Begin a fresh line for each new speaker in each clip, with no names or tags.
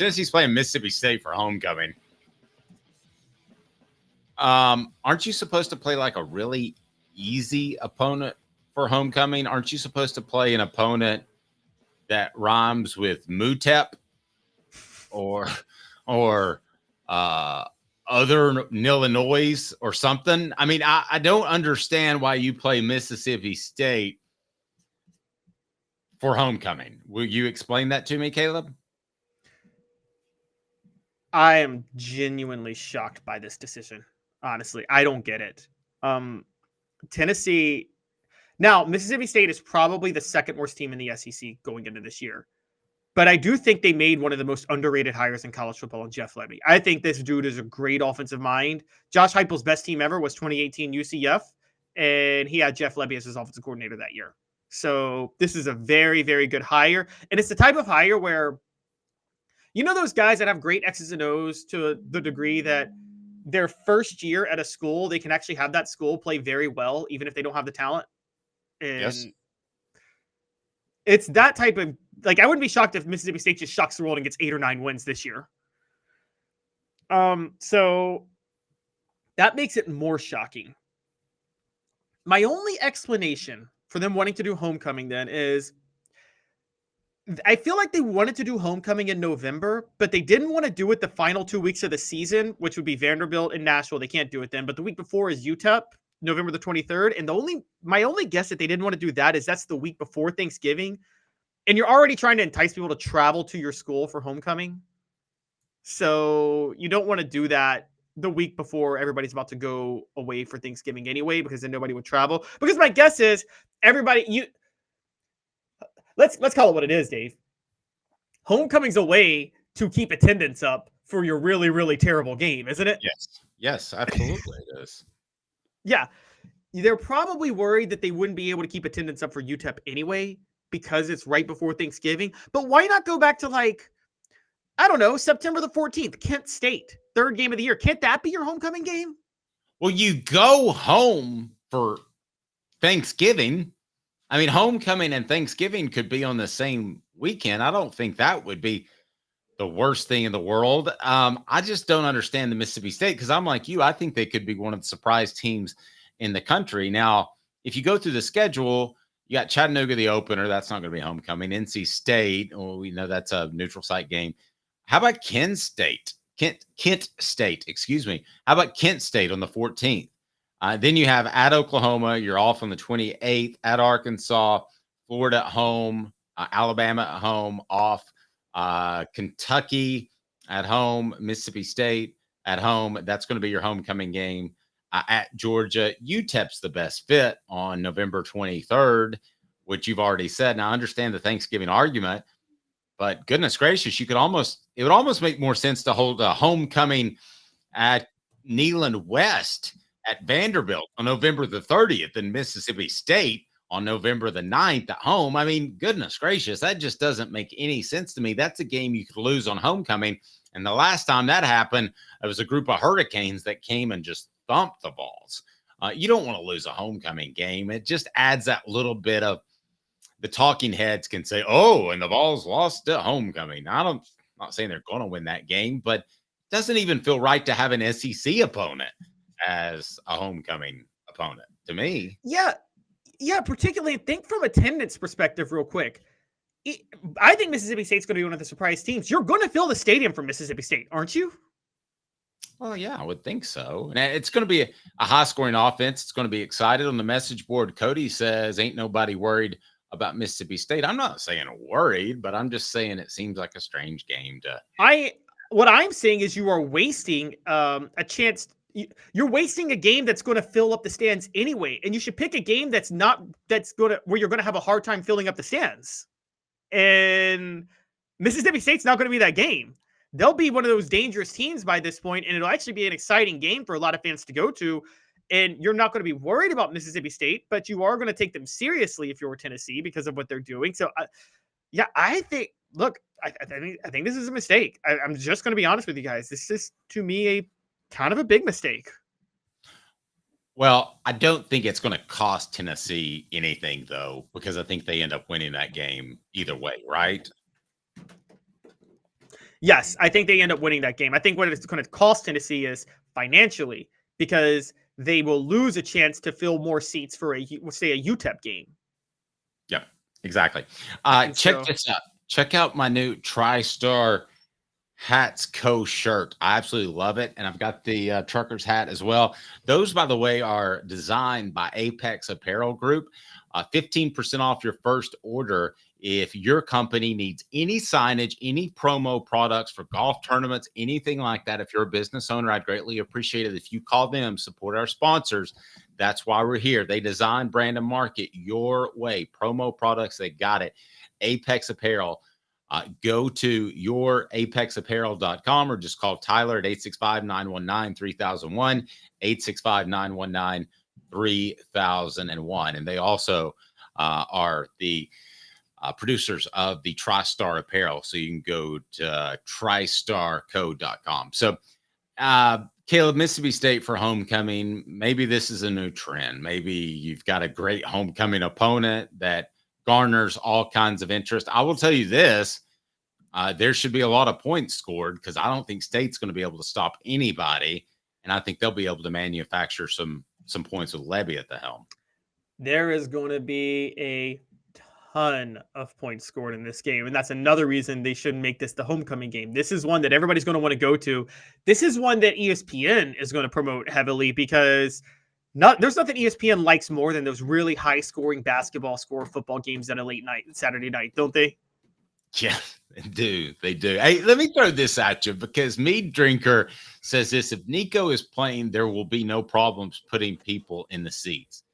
Tennessee's playing Mississippi State for homecoming. Aren't you supposed to play like a really easy opponent for homecoming? Aren't you supposed to play an opponent that rhymes with Mutep or other Illinois or something? I mean, I don't understand why you play Mississippi State for homecoming. Will you explain that to me, Caleb?
I am genuinely shocked by this decision. Honestly, I don't get it. Tennessee. Now, Mississippi State is probably the second worst team in the SEC going into this year. But I do think they made one of the most underrated hires in college football in Jeff Lebby. I think this dude is a great offensive mind. Josh Heupel's best team ever was 2018 UCF, and he had Jeff Lebby as his offensive coordinator that year. So this is a very, very good hire. And it's the type of hire where, you know, those guys that have great X's and O's to the degree that their first year at a school, they can actually have that school play very well, even if they don't have the talent. And
Yes.
It's that type of, like, I wouldn't be shocked if Mississippi State just shocks the world and gets 8 or 9 wins this year. So that makes it more shocking. My only explanation for them wanting to do homecoming then is I feel like they wanted to do homecoming in November, but they didn't want to do it the final 2 weeks of the season, which would be Vanderbilt and Nashville. They can't do it then, but the week before is UTEP, November the 23rd. And my only guess that they didn't want to do that is that's the week before Thanksgiving. And you're already trying to entice people to travel to your school for homecoming. So you don't want to do that the week before everybody's about to go away for Thanksgiving anyway, because then nobody would travel. Because my guess is let's call it what it is, Dave. Homecoming's a way to keep attendance up for your really, really terrible game, isn't it?
Yes, absolutely it is.
Yeah. They're probably worried that they wouldn't be able to keep attendance up for UTEP anyway, because it's right before Thanksgiving. But why not go back to, like, I don't know, September the 14th, Kent State, third game of the year. Can't that be your homecoming game?
Well, you go home for Thanksgiving. I mean, homecoming and Thanksgiving could be on the same weekend. I don't think that would be the worst thing in the world. I just don't understand the Mississippi State, because I'm like you. I think they could be one of the surprise teams in the country. Now, if you go through the schedule, you got Chattanooga, the opener. That's not going to be homecoming. NC State, we know that's a neutral site game. How about Kent State? Excuse me. How about Kent State on the 14th? Then you have at Oklahoma. You're off on the 28th. At Arkansas, Florida at home, Alabama at home, off. Kentucky at home, Mississippi State at home. That's going to be your homecoming game. At Georgia, UTEP's the best fit on November 23rd, which you've already said. Now, I understand the Thanksgiving argument, but goodness gracious, it would almost make more sense to hold a homecoming at Neyland West at Vanderbilt on November the 30th than Mississippi State on November the 9th at home. I mean, goodness gracious, that just doesn't make any sense to me. That's a game you could lose on homecoming. And the last time that happened, it was a group of Hurricanes that came and just thumped the Vols. You don't want to lose a homecoming game. It just adds that little bit of, the talking heads can say, oh, and the Vols lost at homecoming. I'm not saying they're going to win that game, but it doesn't even feel right to have an SEC opponent as a homecoming opponent to me.
Yeah, particularly think from attendance perspective real quick. I think Mississippi State's going to be one of the surprise teams. You're going to fill the stadium for Mississippi State, aren't you?
Well, yeah, I would think so. And it's going to be a high-scoring offense. It's going to be excited. On the message board, Cody says, ain't nobody worried about Mississippi State. I'm not saying worried, but I'm just saying it seems like a strange game to.
What I'm saying is you are wasting a chance. You're wasting a game that's going to fill up the stands anyway, and you should pick a game where you're going to have a hard time filling up the stands. And Mississippi State's not going to be that game. They'll be one of those dangerous teams by this point, and it'll actually be an exciting game for a lot of fans to go to. And you're not going to be worried about Mississippi State, but you are going to take them seriously if you're Tennessee because of what they're doing. So, I think. Look, I think this is a mistake. I'm just going to be honest with you guys. This is, to me, a kind of a big mistake.
Well, I don't think it's going to cost Tennessee anything, though, because I think they end up winning that game either way, right?
Yes, I think they end up winning that game. I think what it's going to cost Tennessee is financially, because they will lose a chance to fill more seats for say a UTEP game.
Yep, exactly. Check
So,
this out. Check out my new TriStar Hats Co shirt. I absolutely love it. And I've got the trucker's hat as well. Those, by the way, are designed by Apex Apparel Group. 15% off your first order if your company needs any signage, any promo products for golf tournaments, anything like that. If you're a business owner, I'd greatly appreciate it if you call them, support our sponsors. That's why we're here. They design, brand, and market your way. Promo products, they got it. Apex Apparel. Go to yourapexapparel.com or just call Tyler at 865-919-3001, 865-919-3001. And they also are the producers of the TriStar Apparel. So you can go to tristarco.com. So, Caleb, Mississippi State for homecoming. Maybe this is a new trend. Maybe you've got a great homecoming opponent that garners all kinds of interest. I will tell you this. There should be a lot of points scored because I don't think State's going to be able to stop anybody. And I think they'll be able to manufacture some points with Levy at the helm.
There is going to be a ton of points scored in this game. And that's another reason they shouldn't make this the homecoming game. This is one that everybody's going to want to go to. This is one that ESPN is going to promote heavily because there's nothing ESPN likes more than those really high scoring basketball football games at a late night, Saturday night, don't they?
Yeah, they do. They do. Hey, let me throw this at you because Mead Drinker says this. If Nico is playing, there will be no problems putting people in the seats.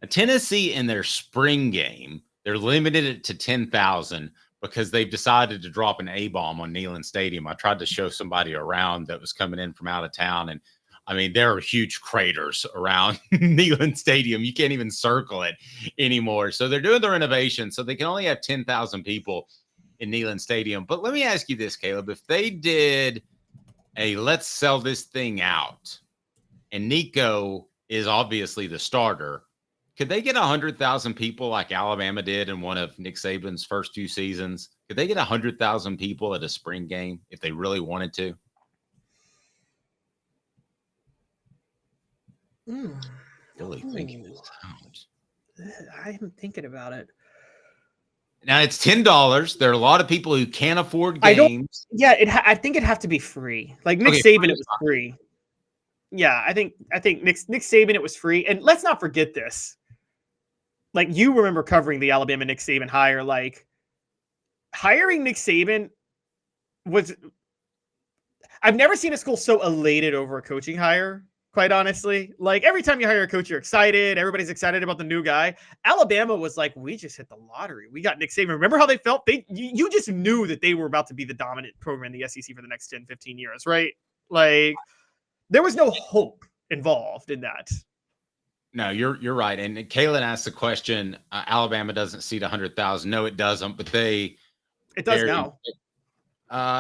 Now, Tennessee in their spring game, they're limited it to 10,000 because they've decided to drop an A-bomb on Neyland Stadium. I tried to show somebody around that was coming in from out of town, and I mean, there are huge craters around Neyland Stadium. You can't even circle it anymore. So they're doing the renovation, so they can only have 10,000 people in Neyland Stadium. But let me ask you this, Caleb. If they did a let's sell this thing out, and Nico is obviously the starter, could they get 100,000 people like Alabama did in one of Nick Saban's first 2 seasons? Could they get 100,000 people at a spring game if they really wanted to? Really thinking this out.
I'm thinking about it.
Now it's $10. There are a lot of people who can't afford games.
I think it'd have to be free. Like Nick Saban, it was free. Yeah, I think Nick Saban, it was free. And let's not forget this. Like, you remember covering the Alabama Nick Saban hire. Like, hiring Nick Saban was. I've never seen a school so elated over a coaching hire. Quite honestly, like every time you hire a coach, you're excited. Everybody's excited about the new guy. Alabama was like, we just hit the lottery. We got Nick Saban. Remember how they felt? You just knew that they were about to be the dominant program in the SEC for the next 10, 15 years, right? Like, there was no hope involved in that.
No, you're right. And Kaylin asked the question, Alabama doesn't seat 100,000. No, it doesn't. But it
does now.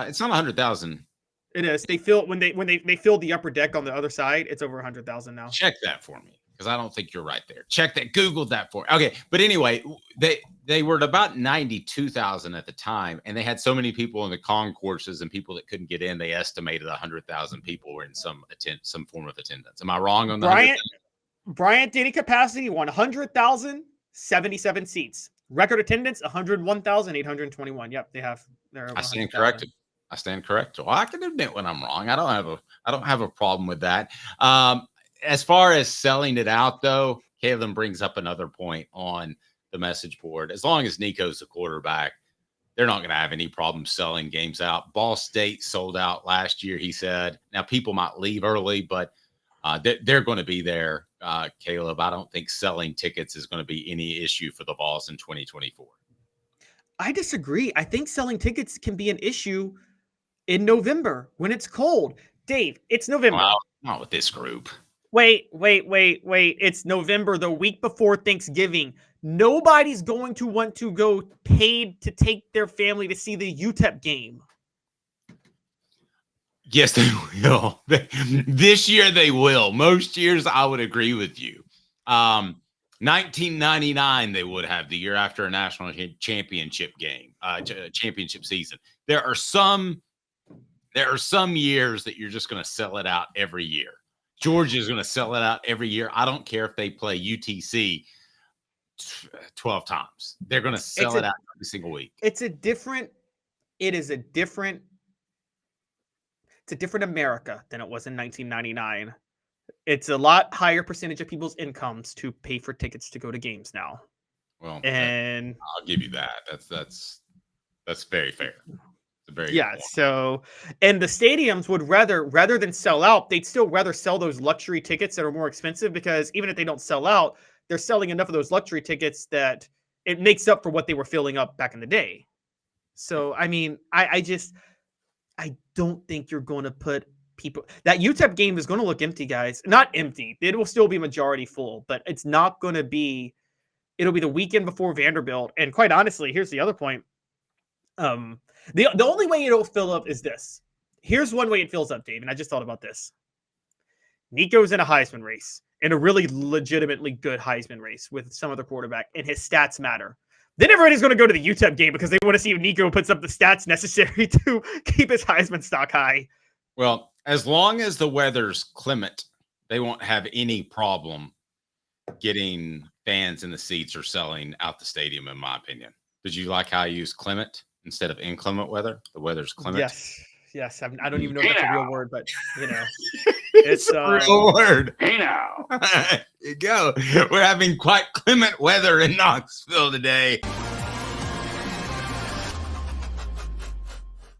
It's not 100,000.
It is. They fill when they filled the upper deck on the other side. It's over 100,000 now.
Check that for me because I don't think you're right there. Check that. Google that for me. Okay, but anyway, they were at about 92,000 at the time, and they had so many people in the concourses and people that couldn't get in. They estimated 100,000 people were in some form of attendance. Am I wrong on that?
Bryant daily capacity 100,077 seats. Record attendance 101,821. Yep, they have.
I stand corrected. I stand corrected. Well, I can admit when I'm wrong. I don't have a problem with that. As far as selling it out, though, Caleb brings up another point on the message board. As long as Nico's the quarterback, they're not going to have any problem selling games out. Ball State sold out last year, he said. Now, people might leave early, but they're going to be there, Caleb. I don't think selling tickets is going to be any issue for the Vols in 2024.
I disagree. I think selling tickets can be an issue in November when it's cold. Dave, it's November.
Wow, not with this group.
Wait. It's November, the week before Thanksgiving. Nobody's going to want to go paid to take their family to see the UTEP game.
Yes, they will. This year they will. Most years I would agree with you. 1999 they would have, the year after a national championship game, championship season. There are some There are some years that you're just going to sell it out every year. Georgia's going to sell it out every year. I don't care if they play UTC 12 times. They're going to sell it out every single week.
It's a different America than it was in 1999. It's a lot higher percentage of people's incomes to pay for tickets to go to games now.
Well,
and
I'll give you that. That's very fair. It's a very
yeah.
good point.
So, and the stadiums would rather than sell out, they'd still rather sell those luxury tickets that are more expensive, because even if they don't sell out, they're selling enough of those luxury tickets that it makes up for what they were filling up back in the day. So, I mean, I don't think you're going to put people. That UTEP game is going to look empty, guys. Not empty. It will still be majority full, but it's not going to be. It'll be the weekend before Vanderbilt. And quite honestly, here's the other point. The only way it'll fill up is this. Here's one way it fills up, Dave, and I just thought about this. Nico's in a Heisman race, in a really legitimately good Heisman race with some other quarterback, and his stats matter. Then everybody's going to go to the UTEP game because they want to see if Nico puts up the stats necessary to keep his Heisman stock high.
Well, as long as the weather's clement, they won't have any problem getting fans in the seats or selling out the stadium, in my opinion. Did you like how I used clement instead of inclement weather? The weather's clement.
Yes. I don't even know if that's a real word, but
it's a real word.
Hey now.
There you go. We're having quite clement weather in Knoxville today.